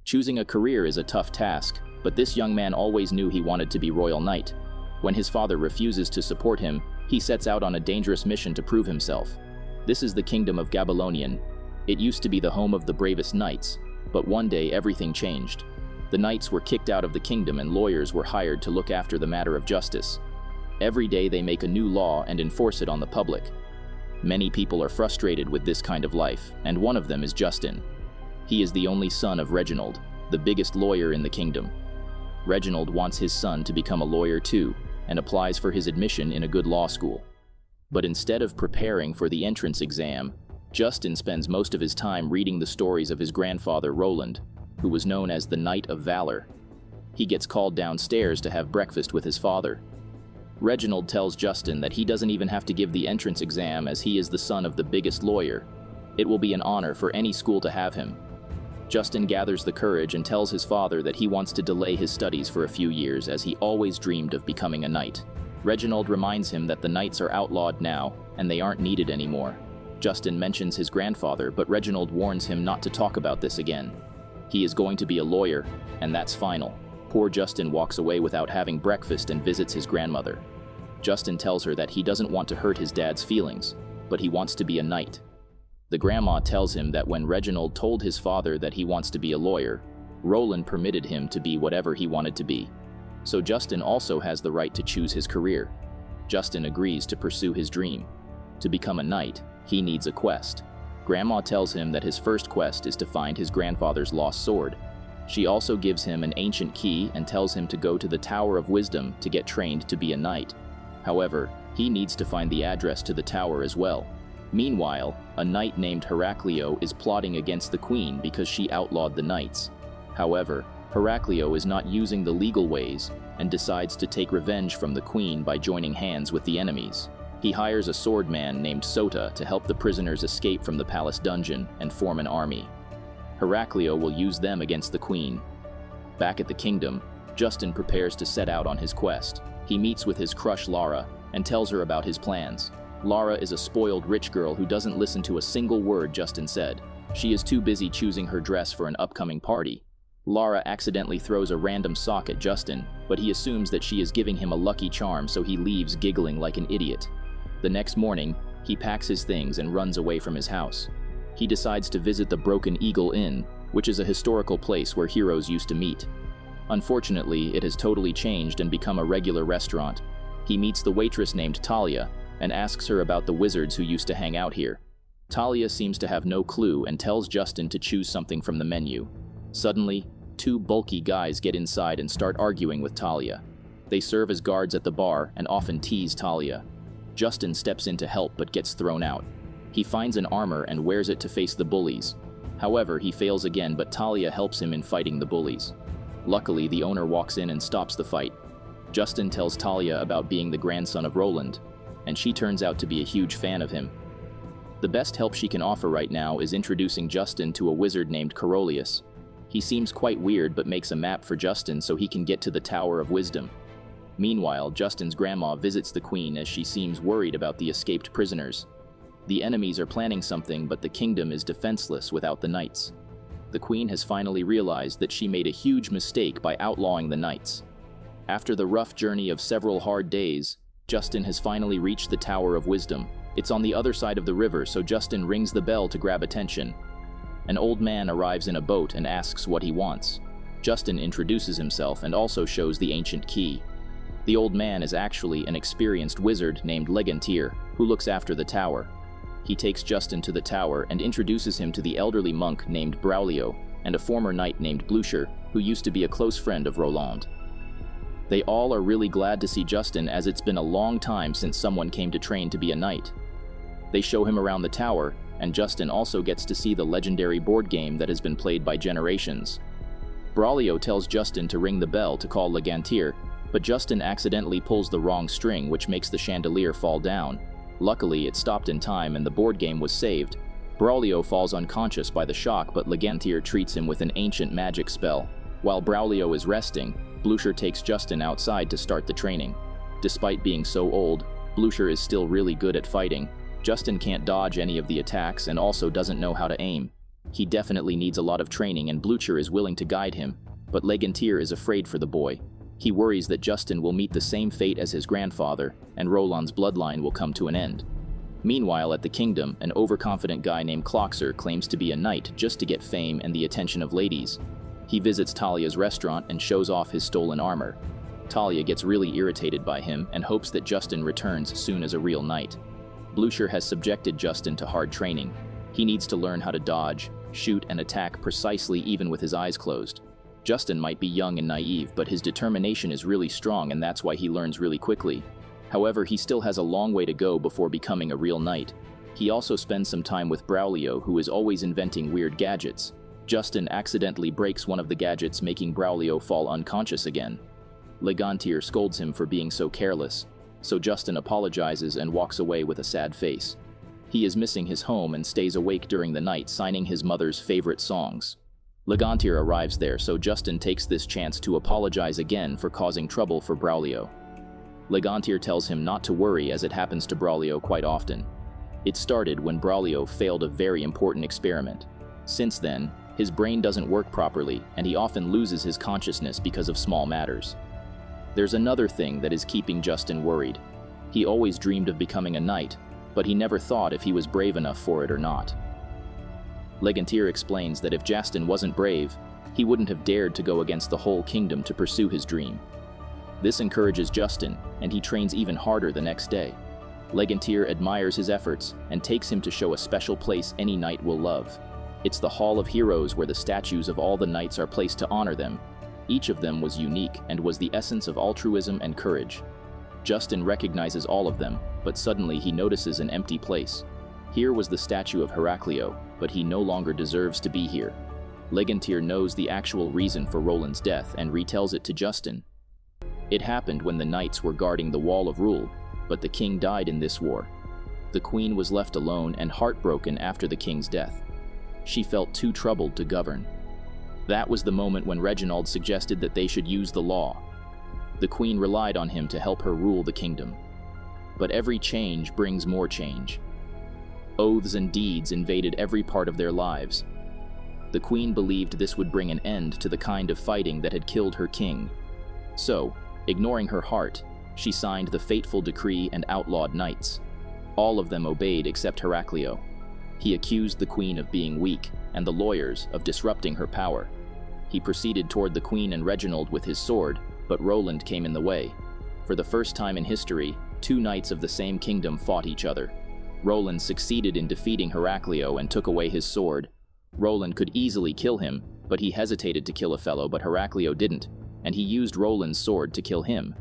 Choosing a career is a tough task, but this young man always knew he wanted to be royal knight. When his father refuses to support him, he sets out on a dangerous mission to prove himself. This is the kingdom of Gabalonian. It used to be the home of the bravest knights, but one day everything changed. The knights were kicked out of the kingdom and lawyers were hired to look after the matter of justice. Every day they make a new law and enforce it on the public. Many people are frustrated with this kind of life, and one of them is Justin. He is the only son of Reginald, the biggest lawyer in the kingdom. Reginald wants his son to become a lawyer too, and applies for his admission in a good law school. But instead of preparing for the entrance exam, Justin spends most of his time reading the stories of his grandfather Roland, who was known as the Knight of Valour. He gets called downstairs to have breakfast with his father. Reginald tells Justin that he doesn't even have to give the entrance exam as he is the son of the biggest lawyer. It will be an honor for any school to have him. Justin gathers the courage and tells his father that he wants to delay his studies for a few years as he always dreamed of becoming a knight. Reginald reminds him that the knights are outlawed now and they aren't needed anymore. Justin mentions his grandfather, but Reginald warns him not to talk about this again. He is going to be a lawyer, and that's final. Poor Justin walks away without having breakfast and visits his grandmother. Justin tells her that he doesn't want to hurt his dad's feelings, but he wants to be a knight. The grandma tells him that when Reginald told his father that he wants to be a lawyer, Roland permitted him to be whatever he wanted to be. So Justin also has the right to choose his career. Justin agrees to pursue his dream. To become a knight, he needs a quest. Grandma tells him that his first quest is to find his grandfather's lost sword. She also gives him an ancient key and tells him to go to the Tower of Wisdom to get trained to be a knight. However, he needs to find the address to the tower as well. Meanwhile, a knight named Heraclio is plotting against the queen because she outlawed the knights. However, Heraclio is not using the legal ways and decides to take revenge from the queen by joining hands with the enemies. He hires a swordman named Sota to help the prisoners escape from the palace dungeon and form an army. Heraclio will use them against the queen. Back at the kingdom, Justin prepares to set out on his quest. He meets with his crush Lara and tells her about his plans. Lara is a spoiled rich girl who doesn't listen to a single word Justin said. She is too busy choosing her dress for an upcoming party. Lara accidentally throws a random sock at Justin, but he assumes that she is giving him a lucky charm, so he leaves giggling like an idiot. The next morning, he packs his things and runs away from his house. He decides to visit the Broken Eagle Inn, which is a historical place where heroes used to meet. Unfortunately, it has totally changed and become a regular restaurant. He meets the waitress named Talia and asks her about the wizards who used to hang out here. Talia seems to have no clue and tells Justin to choose something from the menu. Suddenly, two bulky guys get inside and start arguing with Talia. They serve as guards at the bar and often tease Talia. Justin steps in to help but gets thrown out. He finds an armor and wears it to face the bullies. However, he fails again, but Talia helps him in fighting the bullies. Luckily, the owner walks in and stops the fight. Justin tells Talia about being the grandson of Roland, and she turns out to be a huge fan of him. The best help she can offer right now is introducing Justin to a wizard named Corolius. He seems quite weird but makes a map for Justin so he can get to the Tower of Wisdom. Meanwhile, Justin's grandma visits the queen as she seems worried about the escaped prisoners. The enemies are planning something, but the kingdom is defenseless without the knights. The queen has finally realized that she made a huge mistake by outlawing the knights. After the rough journey of several hard days, Justin has finally reached the Tower of Wisdom. It's on the other side of the river, so Justin rings the bell to grab attention. An old man arrives in a boat and asks what he wants. Justin introduces himself and also shows the ancient key. The old man is actually an experienced wizard named Legantir, who looks after the tower. He takes Justin to the tower and introduces him to the elderly monk named Braulio and a former knight named Blucher, who used to be a close friend of Roland. They all are really glad to see Justin, as it's been a long time since someone came to train to be a knight. They show him around the tower, and Justin also gets to see the legendary board game that has been played by generations. Braulio tells Justin to ring the bell to call Legantir, but Justin accidentally pulls the wrong string, which makes the chandelier fall down. Luckily, it stopped in time and the board game was saved. Braulio falls unconscious by the shock, but Legantir treats him with an ancient magic spell. While Braulio is resting, Blucher takes Justin outside to start the training. Despite being so old, Blucher is still really good at fighting. Justin can't dodge any of the attacks and also doesn't know how to aim. He definitely needs a lot of training and Blucher is willing to guide him, but Legantir is afraid for the boy. He worries that Justin will meet the same fate as his grandfather, and Roland's bloodline will come to an end. Meanwhile, at the kingdom, an overconfident guy named Cloxer claims to be a knight just to get fame and the attention of ladies. He visits Talia's restaurant and shows off his stolen armor. Talia gets really irritated by him and hopes that Justin returns soon as a real knight. Blucher has subjected Justin to hard training. He needs to learn how to dodge, shoot, and attack precisely even with his eyes closed. Justin might be young and naive, but his determination is really strong and that's why he learns really quickly. However, he still has a long way to go before becoming a real knight. He also spends some time with Braulio, who is always inventing weird gadgets. Justin accidentally breaks one of the gadgets, making Braulio fall unconscious again. Legantir scolds him for being so careless, so Justin apologizes and walks away with a sad face. He is missing his home and stays awake during the night, signing his mother's favorite songs. Legantir arrives there, so Justin takes this chance to apologize again for causing trouble for Braulio. Legantir tells him not to worry, as it happens to Braulio quite often. It started when Braulio failed a very important experiment. Since then, his brain doesn't work properly, and he often loses his consciousness because of small matters. There's another thing that is keeping Justin worried. He always dreamed of becoming a knight, but he never thought if he was brave enough for it or not. Legantir explains that if Justin wasn't brave, he wouldn't have dared to go against the whole kingdom to pursue his dream. This encourages Justin, and he trains even harder the next day. Legantir admires his efforts and takes him to show a special place any knight will love. It's the Hall of Heroes, where the statues of all the knights are placed to honor them. Each of them was unique and was the essence of altruism and courage. Justin recognizes all of them, but suddenly he notices an empty place. Here was the statue of Heraclio, but he no longer deserves to be here. Legantir knows the actual reason for Roland's death and retells it to Justin. It happened when the knights were guarding the Wall of Rule, but the king died in this war. The queen was left alone and heartbroken after the king's death. She felt too troubled to govern. That was the moment when Reginald suggested that they should use the law. The queen relied on him to help her rule the kingdom. But every change brings more change. Oaths and deeds invaded every part of their lives. The queen believed this would bring an end to the kind of fighting that had killed her king. So, ignoring her heart, she signed the fateful decree and outlawed knights. All of them obeyed except Heraclio. He accused the queen of being weak and the lawyers of disrupting her power. He proceeded toward the queen and Reginald with his sword, but Roland came in the way. For the first time in history, two knights of the same kingdom fought each other. Roland succeeded in defeating Heraclio and took away his sword. Roland could easily kill him, but he hesitated to kill a fellow, but Heraclio didn't, and he used Roland's sword to kill him.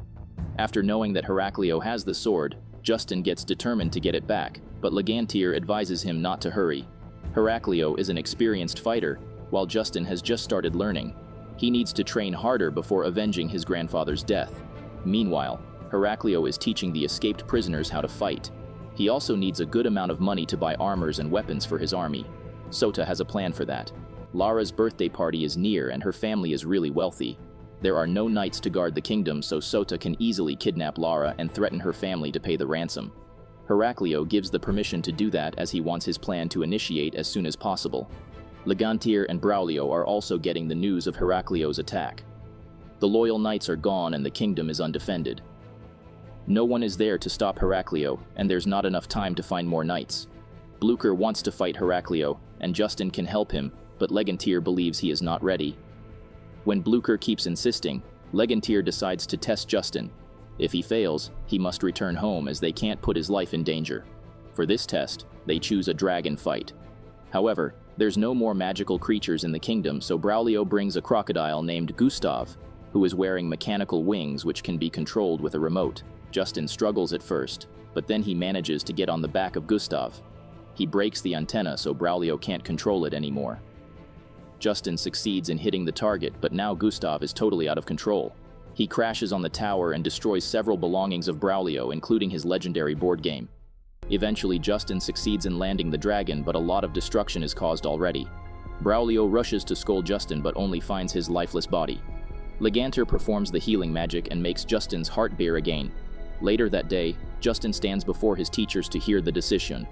After knowing that Heraclio has the sword, Justin gets determined to get it back, but Legantir advises him not to hurry. Heraclio is an experienced fighter, while Justin has just started learning. He needs to train harder before avenging his grandfather's death. Meanwhile, Heraclio is teaching the escaped prisoners how to fight. He also needs a good amount of money to buy armors and weapons for his army. Sota has a plan for that. Lara's birthday party is near and her family is really wealthy. There are no knights to guard the kingdom, so Sota can easily kidnap Lara and threaten her family to pay the ransom. Heraclio gives the permission to do that, as he wants his plan to initiate as soon as possible. Legantir and Braulio are also getting the news of Heraclio's attack. The loyal knights are gone and the kingdom is undefended. No one is there to stop Heraclio, and there's not enough time to find more knights. Blucher wants to fight Heraclio, and Justin can help him, but Legantir believes he is not ready. When Blucher keeps insisting, Legantir decides to test Justin. If he fails, he must return home, as they can't put his life in danger. For this test, they choose a dragon fight. However, there's no more magical creatures in the kingdom, so Braulio brings a crocodile named Gustav, who is wearing mechanical wings which can be controlled with a remote. Justin struggles at first, but then he manages to get on the back of Gustav. He breaks the antenna so Braulio can't control it anymore. Justin succeeds in hitting the target, but now Gustav is totally out of control. He crashes on the tower and destroys several belongings of Braulio, including his legendary board game. Eventually, Justin succeeds in landing the dragon, but a lot of destruction is caused already. Braulio rushes to scold Justin, but only finds his lifeless body. Legantir performs the healing magic and makes Justin's heart bear again. Later that day, Justin stands before his teachers to hear the decision.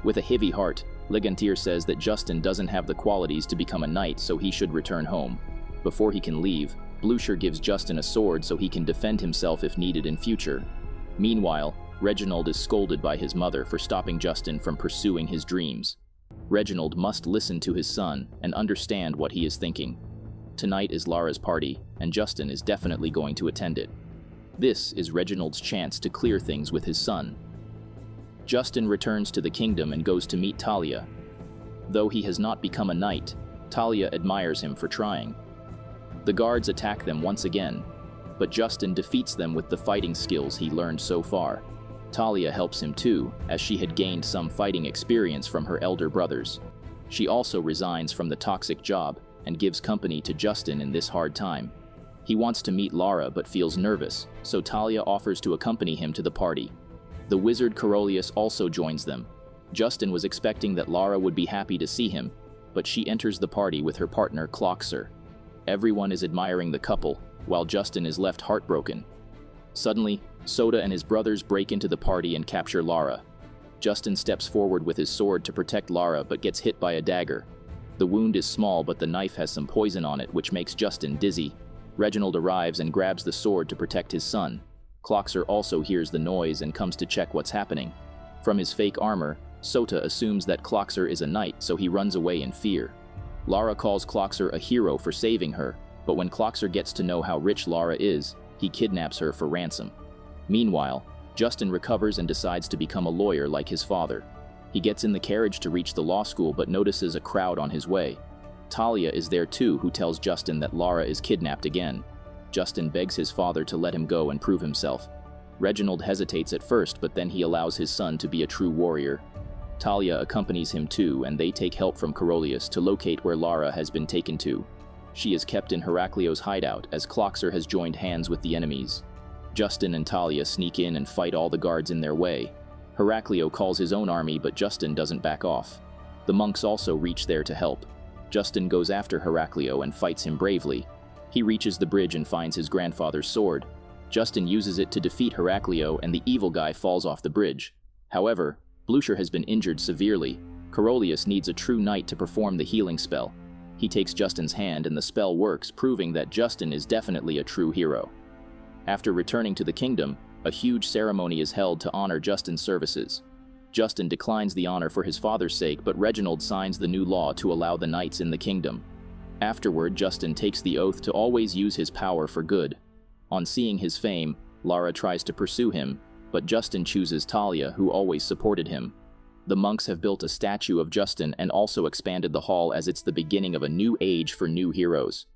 With a heavy heart, Legantir says that Justin doesn't have the qualities to become a knight, so he should return home. Before he can leave, Blucher gives Justin a sword so he can defend himself if needed in future. Meanwhile, Reginald is scolded by his mother for stopping Justin from pursuing his dreams. Reginald must listen to his son and understand what he is thinking. Tonight is Lara's party, and Justin is definitely going to attend it. This is Reginald's chance to clear things with his son. Justin returns to the kingdom and goes to meet Talia. Though he has not become a knight, Talia admires him for trying. The guards attack them once again, but Justin defeats them with the fighting skills he learned so far. Talia helps him too, as she had gained some fighting experience from her elder brothers. She also resigns from the toxic job and gives company to Justin in this hard time. He wants to meet Lara but feels nervous, so Talia offers to accompany him to the party. The wizard Corolius also joins them. Justin was expecting that Lara would be happy to see him, but she enters the party with her partner Clorex. Everyone is admiring the couple, while Justin is left heartbroken. Suddenly, Sota and his brothers break into the party and capture Lara. Justin steps forward with his sword to protect Lara but gets hit by a dagger. The wound is small, but the knife has some poison on it, which makes Justin dizzy. Reginald arrives and grabs the sword to protect his son. Clorex also hears the noise and comes to check what's happening. From his fake armor, Sota assumes that Clorex is a knight, so he runs away in fear. Lara calls Clorex a hero for saving her, but when Clorex gets to know how rich Lara is, he kidnaps her for ransom. Meanwhile, Justin recovers and decides to become a lawyer like his father. He gets in the carriage to reach the law school but notices a crowd on his way. Talia is there too, who tells Justin that Lara is kidnapped again. Justin begs his father to let him go and prove himself. Reginald hesitates at first, but then he allows his son to be a true warrior. Talia accompanies him too, and they take help from Corolius to locate where Lara has been taken to. She is kept in Heraclio's hideout, as Clorex has joined hands with the enemies. Justin and Talia sneak in and fight all the guards in their way. Heraclio calls his own army, but Justin doesn't back off. The monks also reach there to help. Justin goes after Heraclio and fights him bravely. He reaches the bridge and finds his grandfather's sword. Justin uses it to defeat Heraclio, and the evil guy falls off the bridge. However, Blucher has been injured severely. Corolius needs a true knight to perform the healing spell. He takes Justin's hand and the spell works, proving that Justin is definitely a true hero. After returning to the kingdom, a huge ceremony is held to honor Justin's services. Justin declines the honor for his father's sake, but Reginald signs the new law to allow the knights in the kingdom. Afterward, Justin takes the oath to always use his power for good. On seeing his fame, Lara tries to pursue him, but Justin chooses Talia, who always supported him. The monks have built a statue of Justin and also expanded the hall, as it's the beginning of a new age for new heroes.